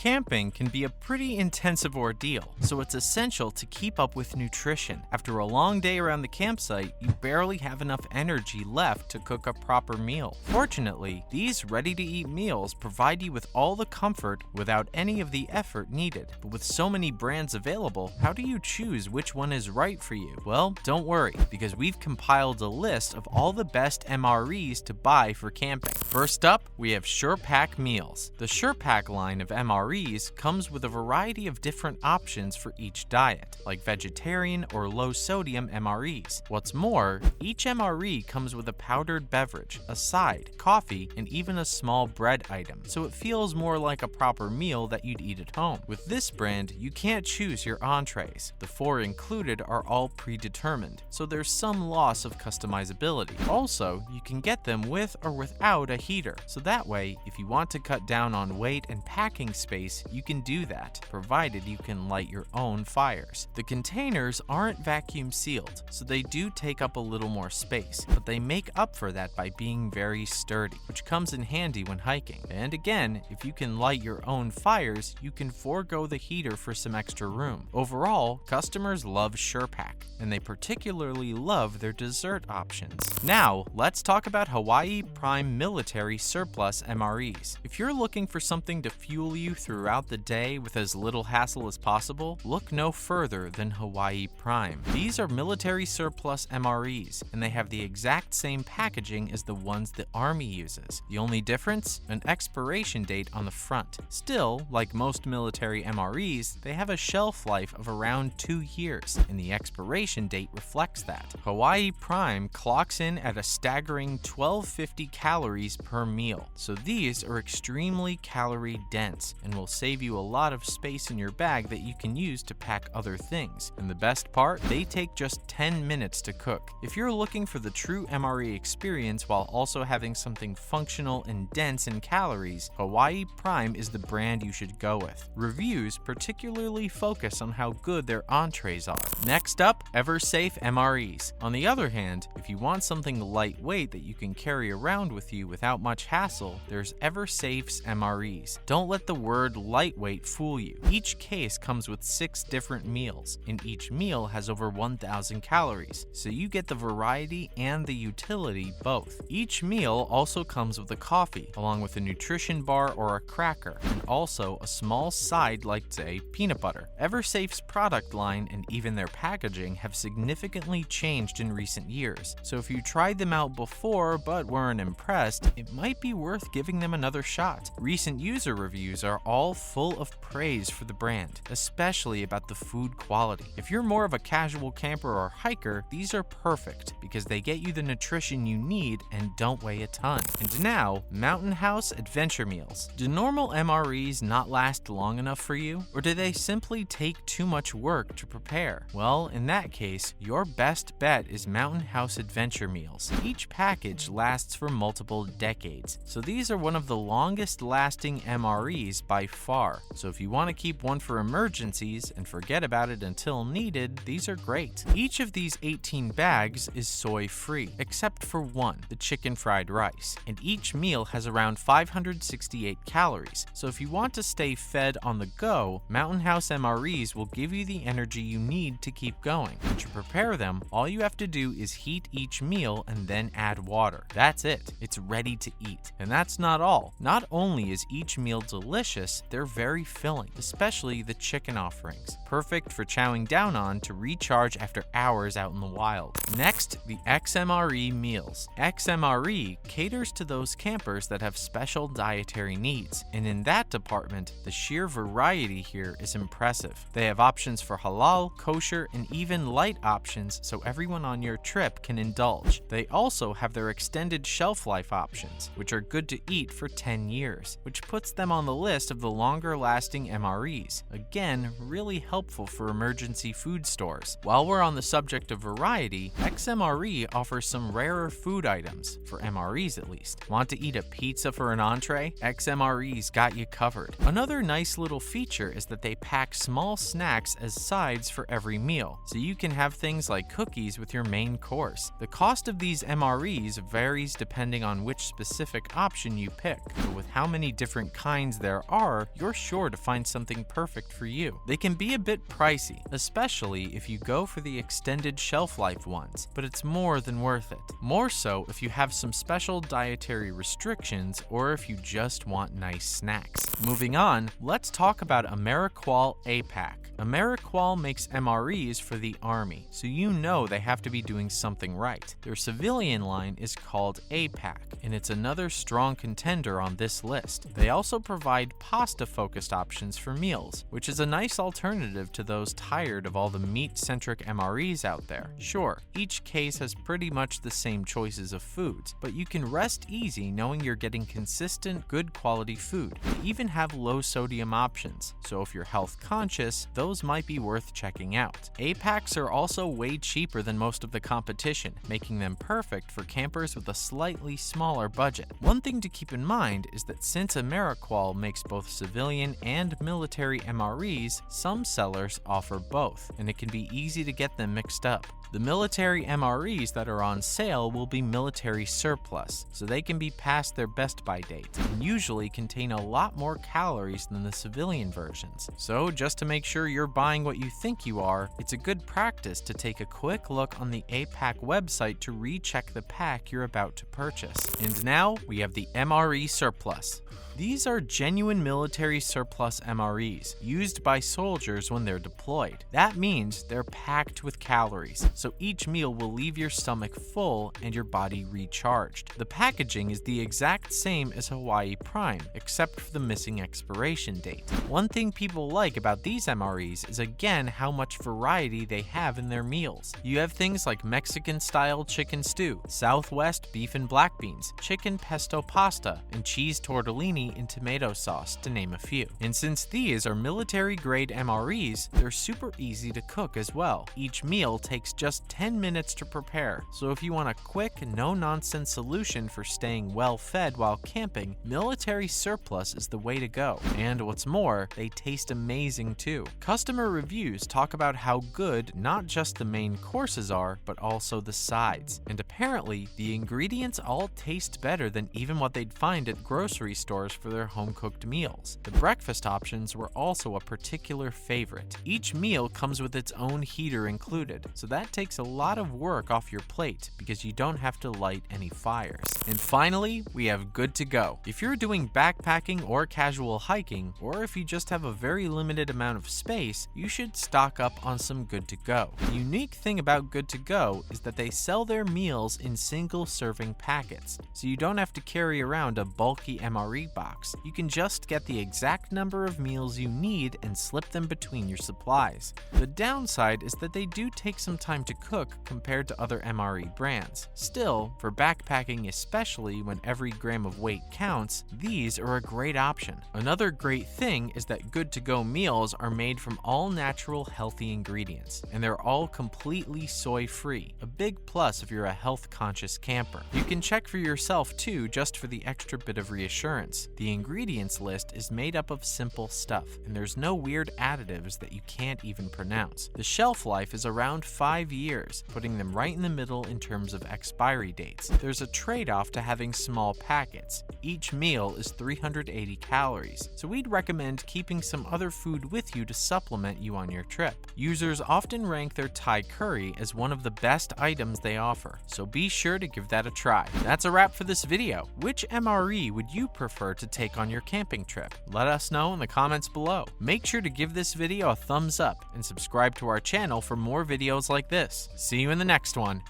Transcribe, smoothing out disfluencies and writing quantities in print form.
Camping can be a pretty intensive ordeal, so it's essential to keep up with nutrition. After a long day around the campsite, you barely have enough energy left to cook a proper meal. Fortunately, these ready-to-eat meals provide you with all the comfort without any of the effort needed. But with so many brands available, how do you choose which one is right for you? Well, don't worry, because we've compiled a list of all the best MREs to buy for camping. First up, we have SurePack meals. The SurePack line of MREs comes with a variety of different options for each diet, like vegetarian or low-sodium MREs. What's more, each MRE comes with a powdered beverage, a side, coffee, and even a small bread item, so it feels more like a proper meal that you'd eat at home. With this brand, you can't choose your entrees. The 4 included are all predetermined, so there's some loss of customizability. Also, you can get them with or without a heater, so that way, if you want to cut down on weight and packing space, you can do that, provided you can light your own fires. The containers aren't vacuum sealed, so they do take up a little more space, but they make up for that by being very sturdy, which comes in handy when hiking. And again, if you can light your own fires, you can forego the heater for some extra room. Overall, customers love SurePack, and they particularly love their dessert options. Now, let's talk about Hawaii Prime Military Surplus MREs. If you're looking for something to fuel you throughout the day with as little hassle as possible, look no further than Hawaii Prime. These are military surplus MREs, and they have the exact same packaging as the ones the Army uses. The only difference? An expiration date on the front. Still, like most military MREs, they have a shelf life of around 2 years, and the expiration date reflects that. Hawaii Prime clocks in at a staggering 1250 calories per meal, so these are extremely calorie dense and will save you a lot of space in your bag that you can use to pack other things. And the best part, they take just 10 minutes to cook. If you're looking for the true MRE experience while also having something functional and dense in calories, Hawaii Prime is the brand you should go with. Reviews particularly focus on how good their entrees are. Next up, EverSafe MREs. On the other hand, if you want something lightweight that you can carry around with you without much hassle, there's EverSafe's MREs. Don't let the word lightweight fool you. Each case comes with 6 different meals, and each meal has over 1,000 calories, so you get the variety and the utility both. Each meal also comes with a coffee, along with a nutrition bar or a cracker, and also a small side like, say, peanut butter. EverSafe's product line and even their packaging have significantly changed in recent years, so if you tried them out before but weren't impressed, it might be worth giving them another shot. Recent user reviews are all full of praise for the brand, especially about the food quality. If you're more of a casual camper or hiker, these are perfect because they get you the nutrition you need and don't weigh a ton. And now, Mountain House Adventure Meals. Do normal MREs not last long enough for you? Or do they simply take too much work to prepare? Well, in that case, your best bet is Mountain House Adventure Meals. Each package lasts for multiple decades, so these are one of the longest lasting MREs by far. So if you want to keep one for emergencies and forget about it until needed, these are great. Each of these 18 bags is soy-free, except for one, the chicken fried rice, and each meal has around 568 calories. So if you want to stay fed on the go, Mountain House MREs will give you the energy you need to keep going. And to prepare them, all you have to do is heat each meal and then add water. That's it. It's ready to eat. And that's not all. Not only is each meal delicious, they're very filling, especially the chicken offerings. Perfect for chowing down on to recharge after hours out in the wild. Next, the XMRE meals. XMRE caters to those campers that have special dietary needs, and in that department, the sheer variety here is impressive. They have options for halal, kosher, and even light options so everyone on your trip can indulge. They also have their extended shelf life options, which are good to eat for 10 years, which puts them on the list of the longer lasting MREs. Again, really helpful for emergency food stores. While we're on the subject of variety, XMRE offers some rarer food items, for MREs at least. Want to eat a pizza for an entree? XMRE's got you covered. Another nice little feature is that they pack small snacks as sides for every meal, so you can have things like cookies with your main course. The cost of these MREs varies depending on which specific option you pick, but with how many different kinds there are, store, you're sure to find something perfect for you. They can be a bit pricey, especially if you go for the extended shelf life ones, but it's more than worth it. More so if you have some special dietary restrictions or if you just want nice snacks. Moving on, let's talk about AmeriQual APAC. AmeriQual makes MREs for the Army, so you know they have to be doing something right. Their civilian line is called APAC, and it's another strong contender on this list. They also provide pasta-focused options for meals, which is a nice alternative to those tired of all the meat-centric MREs out there. Sure, each case has pretty much the same choices of foods, but you can rest easy knowing you're getting consistent, good quality food. They even have low-sodium options, so if you're health conscious, those might be worth checking out. APACs are also way cheaper than most of the competition, making them perfect for campers with a slightly smaller budget. One thing to keep in mind is that since AmeriQual makes both civilian and military MREs, some sellers offer both, and it can be easy to get them mixed up. The military MREs that are on sale will be military surplus, so they can be past their best by date and usually contain a lot more calories than the civilian versions. So just to make sure you're buying what you think you are, it's a good practice to take a quick look on the APAC website to recheck the pack you're about to purchase. And now we have the MRE surplus. These are genuine military surplus MREs, used by soldiers when they're deployed. That means they're packed with calories, so each meal will leave your stomach full and your body recharged. The packaging is the exact same as Hawaii Prime, except for the missing expiration date. One thing people like about these MREs is again how much variety they have in their meals. You have things like Mexican-style chicken stew, Southwest beef and black beans, chicken pesto pasta, and cheese tortellini in tomato sauce, to name a few. And since these are military-grade MREs, they're super easy to cook as well. Each meal takes just 10 minutes to prepare, so if you want a quick, no-nonsense solution for staying well-fed while camping, military surplus is the way to go. And what's more, they taste amazing too. Customer reviews talk about how good not just the main courses are, but also the sides. And apparently, the ingredients all taste better than even what they'd find at grocery stores for their home-cooked meals. The breakfast options were also a particular favorite. Each meal comes with its own heater included, so that takes a lot of work off your plate because you don't have to light any fires. And finally, we have Good to Go. If you're doing backpacking or casual hiking, or if you just have a very limited amount of space, you should stock up on some Good to Go. The unique thing about Good to Go is that they sell their meals in single-serving packets, so you don't have to carry around a bulky MRE box. You can just get the exact number of meals you need and slip them between your supplies. The downside is that they do take some time to cook compared to other MRE brands. Still, for backpacking especially when every gram of weight counts, these are a great option. Another great thing is that Good to Go meals are made from all natural healthy ingredients, and they're all completely soy-free, a big plus if you're a health-conscious camper. You can check for yourself too, just for the extra bit of reassurance. The ingredients list is made up of simple stuff, and there's no weird additives that you can't even pronounce. The shelf life is around 5 years, putting them right in the middle in terms of expiry dates. There's a trade-off to having small packets. Each meal is 380 calories, so we'd recommend keeping some other food with you to supplement you on your trip. Users often rank their Thai curry as one of the best items they offer, so be sure to give that a try. That's a wrap for this video. Which MRE would you prefer to take on your camping trip? Let us know in the comments below. Make sure to give this video a thumbs up and subscribe to our channel for more videos like this. See you in the next one.